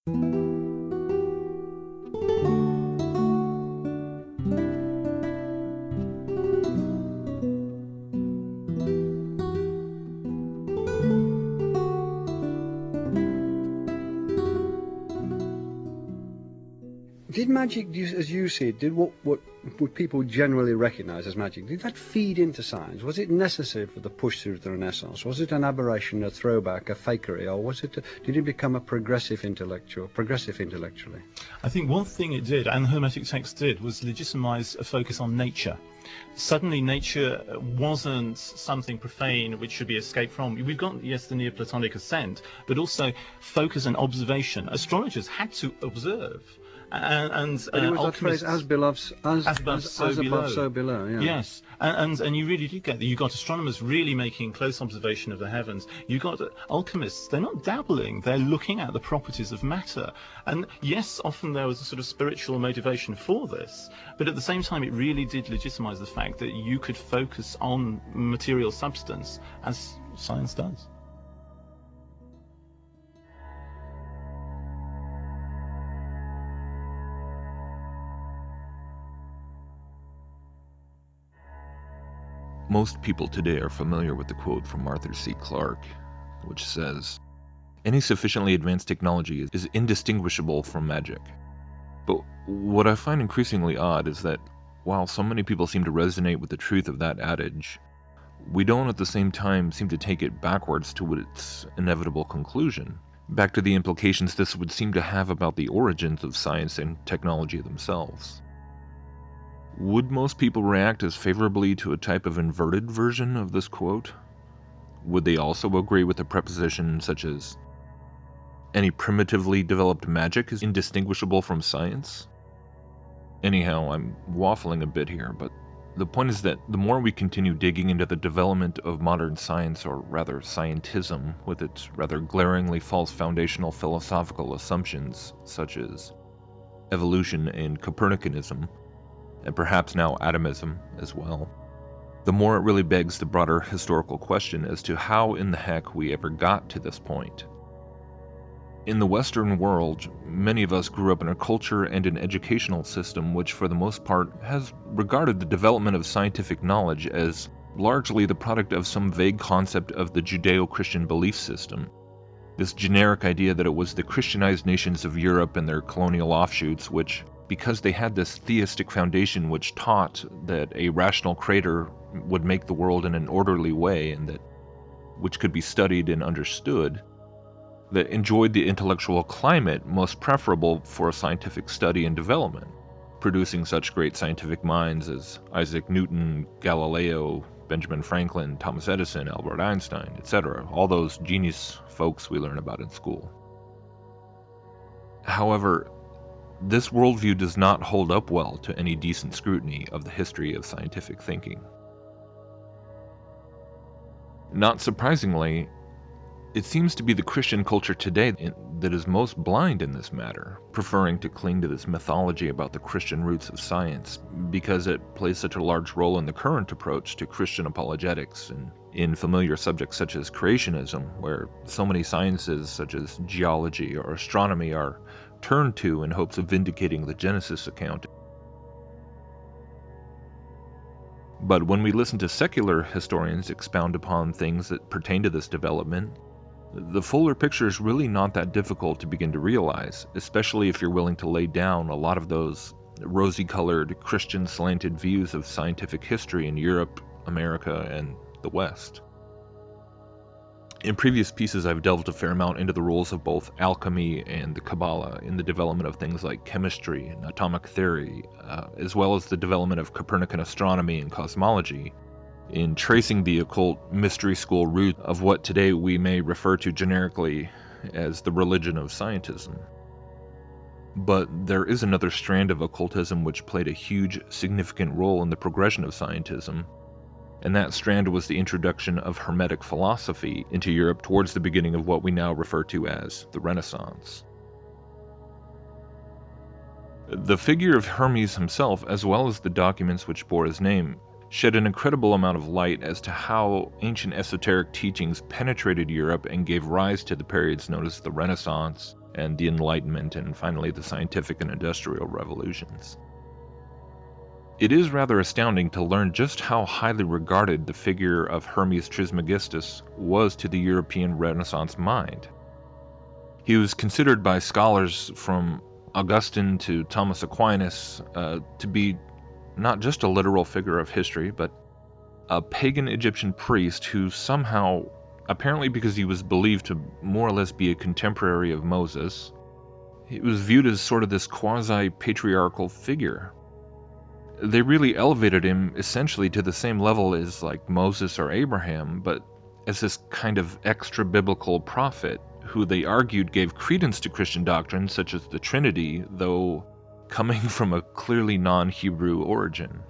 Did magic, as you see it, did what would people generally recognise as magic, did that feed into science? Was it necessary for the push through the Renaissance? Was it an aberration, a throwback, a fakery, or did it become a progressive intellectually? I think one thing it did, and the Hermetic text did, was legitimise a focus on nature. Suddenly nature wasn't something profane which should be escaped from. We've got, yes, the Neoplatonic ascent, but also focus and observation. Astrologers had to observe. And it was that phrase, as above, so below. Yeah. Yes, and you really did get that. You got astronomers really making close observation of the heavens. You got alchemists. They're not dabbling. They're looking at the properties of matter. And yes, often there was a sort of spiritual motivation for this, but at the same time, it really did legitimize the fact that you could focus on material substance, as science does. Most people today are familiar with the quote from Arthur C. Clarke, which says, "Any sufficiently advanced technology is indistinguishable from magic." But what I find increasingly odd is that while so many people seem to resonate with the truth of that adage, we don't at the same time seem to take it backwards to its inevitable conclusion, back to the implications this would seem to have about the origins of science and technology themselves. Would most people react as favorably to a type of inverted version of this quote? Would they also agree with a preposition such as, "Any primitively developed magic is indistinguishable from science"? Anyhow, I'm waffling a bit here, but the point is that the more we continue digging into the development of modern science, or rather scientism, with its rather glaringly false foundational philosophical assumptions such as evolution and Copernicanism, and perhaps now atomism as well, the more it really begs the broader historical question as to how in the heck we ever got to this point. In the Western world, many of us grew up in a culture and an educational system which for the most part has regarded the development of scientific knowledge as largely the product of some vague concept of the Judeo-Christian belief system. This generic idea that it was the Christianized nations of Europe and their colonial offshoots which, because they had this theistic foundation which taught that a rational creator would make the world in an orderly way and that which could be studied and understood, that enjoyed the intellectual climate most preferable for scientific study and development, producing such great scientific minds as Isaac Newton, Galileo, Benjamin Franklin, Thomas Edison, Albert Einstein, etc., all those genius folks we learn about in school. However, this worldview does not hold up well to any decent scrutiny of the history of scientific thinking. Not surprisingly, it seems to be the Christian culture today that is most blind in this matter, preferring to cling to this mythology about the Christian roots of science because it plays such a large role in the current approach to Christian apologetics and in familiar subjects such as creationism, where so many sciences such as geology or astronomy are turned to in hopes of vindicating the Genesis account. But when we listen to secular historians expound upon things that pertain to this development, the fuller picture is really not that difficult to begin to realize, especially if you're willing to lay down a lot of those rosy-colored, Christian-slanted views of scientific history in Europe, America, and the West. In previous pieces, I've delved a fair amount into the roles of both alchemy and the Kabbalah in the development of things like chemistry and atomic theory, as well as the development of Copernican astronomy and cosmology, in tracing the occult mystery school root of what today we may refer to generically as the religion of scientism. But there is another strand of occultism which played a huge, significant role in the progression of scientism, and that strand was the introduction of Hermetic philosophy into Europe towards the beginning of what we now refer to as the Renaissance. The figure of Hermes himself, as well as the documents which bore his name, shed an incredible amount of light as to how ancient esoteric teachings penetrated Europe and gave rise to the periods known as the Renaissance, and the Enlightenment, and finally the scientific and industrial revolutions. It is rather astounding to learn just how highly regarded the figure of Hermes Trismegistus was to the European Renaissance mind. He was considered by scholars from Augustine to Thomas Aquinas to be not just a literal figure of history, but a pagan Egyptian priest who somehow, apparently because he was believed to more or less be a contemporary of Moses, he was viewed as sort of this quasi-patriarchal figure. They really elevated him essentially to the same level as like Moses or Abraham, but as this kind of extra-biblical prophet who they argued gave credence to Christian doctrines such as the Trinity, though coming from a clearly non-Hebrew origin.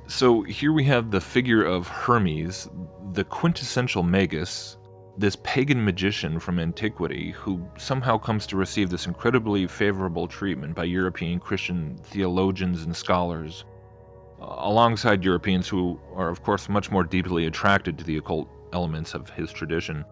So here we have the figure of Hermes, the quintessential magus, this pagan magician from antiquity who somehow comes to receive this incredibly favorable treatment by European Christian theologians and scholars, alongside Europeans who are of course much more deeply attracted to the occult elements of his tradition.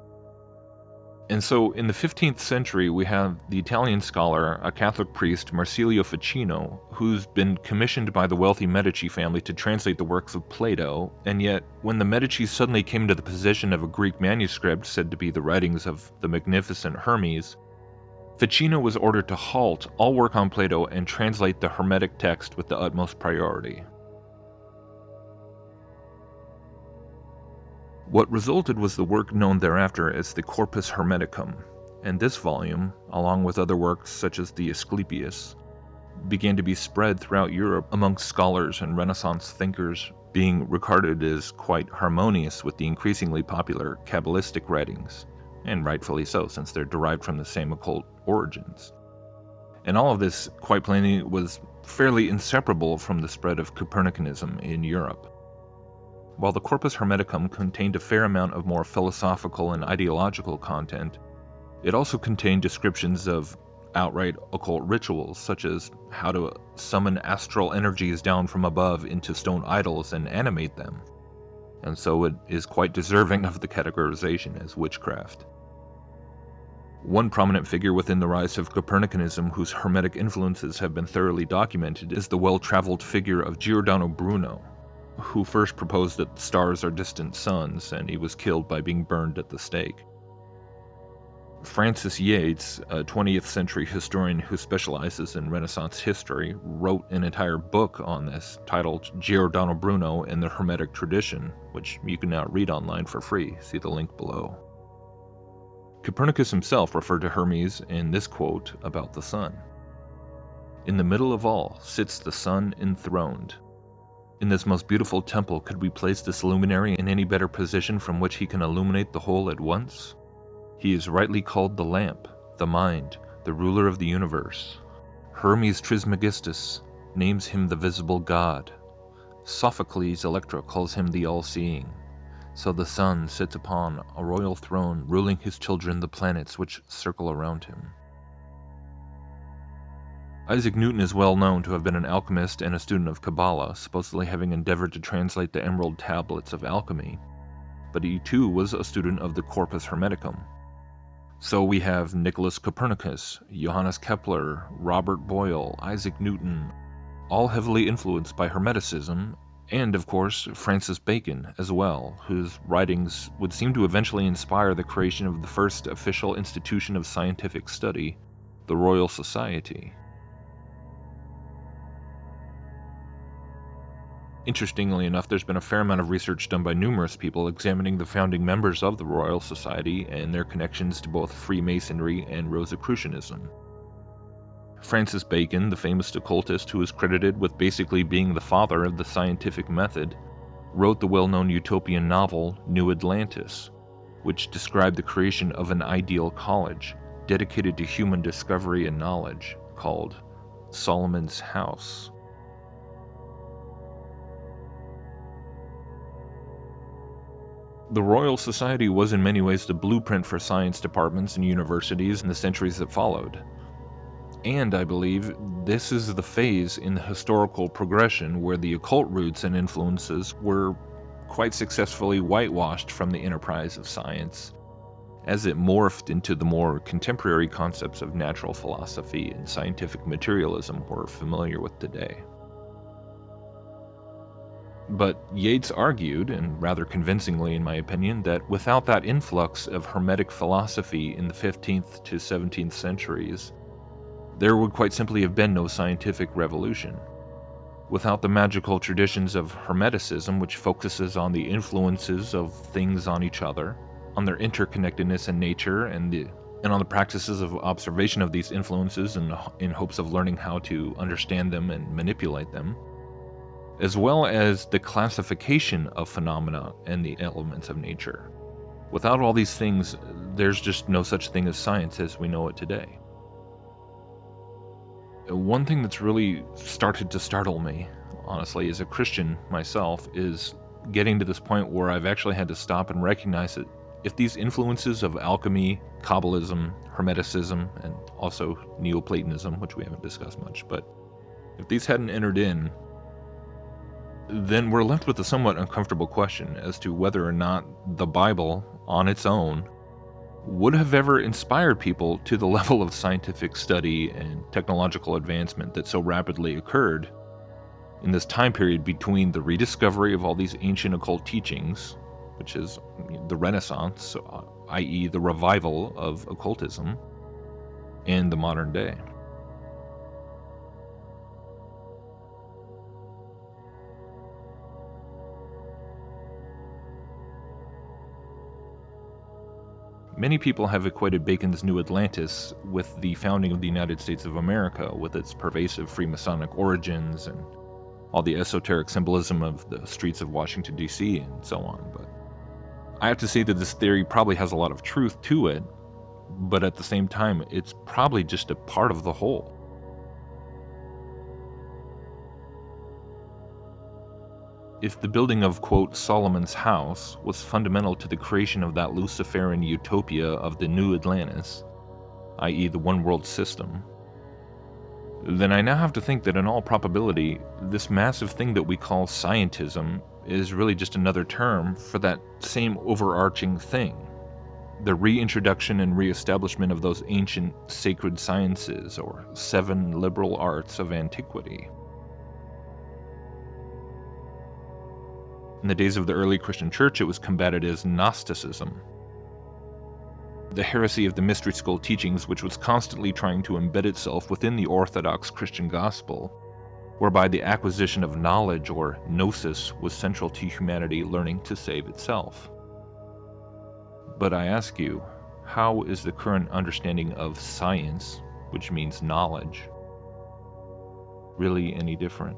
And so in the 15th century we have the Italian scholar, a Catholic priest, Marsilio Ficino, who's been commissioned by the wealthy Medici family to translate the works of Plato, and yet when the Medici suddenly came into the possession of a Greek manuscript said to be the writings of the magnificent Hermes, Ficino was ordered to halt all work on Plato and translate the Hermetic text with the utmost priority. What resulted was the work known thereafter as the Corpus Hermeticum, and this volume, along with other works such as the Asclepius, began to be spread throughout Europe amongst scholars and Renaissance thinkers, being regarded as quite harmonious with the increasingly popular Kabbalistic writings, and rightfully so, since they're derived from the same occult origins. And all of this, quite plainly, was fairly inseparable from the spread of Copernicanism in Europe. While the Corpus Hermeticum contained a fair amount of more philosophical and ideological content, it also contained descriptions of outright occult rituals, such as how to summon astral energies down from above into stone idols and animate them, and so it is quite deserving of the categorization as witchcraft. One prominent figure within the rise of Copernicanism whose Hermetic influences have been thoroughly documented is the well-traveled figure of Giordano Bruno, who first proposed that stars are distant suns, and he was killed by being burned at the stake. Francis Yates, a 20th century historian who specializes in Renaissance history, wrote an entire book on this titled Giordano Bruno and the Hermetic Tradition, which you can now read online for free. See the link below. Copernicus himself referred to Hermes in this quote about the sun. "In the middle of all sits the sun enthroned. In this most beautiful temple could we place this luminary in any better position from which he can illuminate the whole at once? He is rightly called the lamp, the mind, the ruler of the universe. Hermes Trismegistus names him the visible god. Sophocles Electra calls him the all-seeing. So the sun sits upon a royal throne, ruling his children, the planets which circle around him." Isaac Newton is well known to have been an alchemist and a student of Kabbalah, supposedly having endeavored to translate the emerald tablets of alchemy, but he too was a student of the Corpus Hermeticum. So we have Nicholas Copernicus, Johannes Kepler, Robert Boyle, Isaac Newton, all heavily influenced by Hermeticism, and of course Francis Bacon as well, whose writings would seem to eventually inspire the creation of the first official institution of scientific study, the Royal Society. Interestingly enough, there's been a fair amount of research done by numerous people examining the founding members of the Royal Society and their connections to both Freemasonry and Rosicrucianism. Francis Bacon, the famous occultist who is credited with basically being the father of the scientific method, wrote the well-known utopian novel New Atlantis, which described the creation of an ideal college dedicated to human discovery and knowledge called Solomon's House. The Royal Society was in many ways the blueprint for science departments and universities in the centuries that followed. And I believe this is the phase in the historical progression where the occult roots and influences were quite successfully whitewashed from the enterprise of science, as it morphed into the more contemporary concepts of natural philosophy and scientific materialism we're familiar with today. But Yeats argued, and rather convincingly in my opinion, that without that influx of Hermetic philosophy in the 15th to 17th centuries, there would quite simply have been no scientific revolution. Without the magical traditions of Hermeticism, which focuses on the influences of things on each other, on their interconnectedness in nature, and on the practices of observation of these influences in hopes of learning how to understand them and manipulate them, as well as the classification of phenomena and the elements of nature. Without all these things, there's just no such thing as science as we know it today. One thing that's really started to startle me, honestly, as a Christian myself, is getting to this point where I've actually had to stop and recognize that if these influences of alchemy, Kabbalism, Hermeticism, and also Neoplatonism, which we haven't discussed much, but if these hadn't entered in, then we're left with a somewhat uncomfortable question as to whether or not the Bible, on its own, would have ever inspired people to the level of scientific study and technological advancement that so rapidly occurred in this time period between the rediscovery of all these ancient occult teachings, which is the Renaissance, i.e. the revival of occultism, and the modern day. Many people have equated Bacon's New Atlantis with the founding of the United States of America, with its pervasive Freemasonic origins and all the esoteric symbolism of the streets of Washington, D.C. and so on. But I have to say that this theory probably has a lot of truth to it, but at the same time, it's probably just a part of the whole. If the building of, quote, Solomon's house was fundamental to the creation of that Luciferian utopia of the New Atlantis, i.e. the one world system, then I now have to think that in all probability, this massive thing that we call scientism is really just another term for that same overarching thing, the reintroduction and reestablishment of those ancient sacred sciences, or 7 liberal arts of antiquity. In the days of the early Christian church, it was combated as Gnosticism, the heresy of the mystery school teachings, which was constantly trying to embed itself within the orthodox Christian gospel, whereby the acquisition of knowledge, or gnosis, was central to humanity learning to save itself. But I ask you, how is the current understanding of science, which means knowledge, really any different?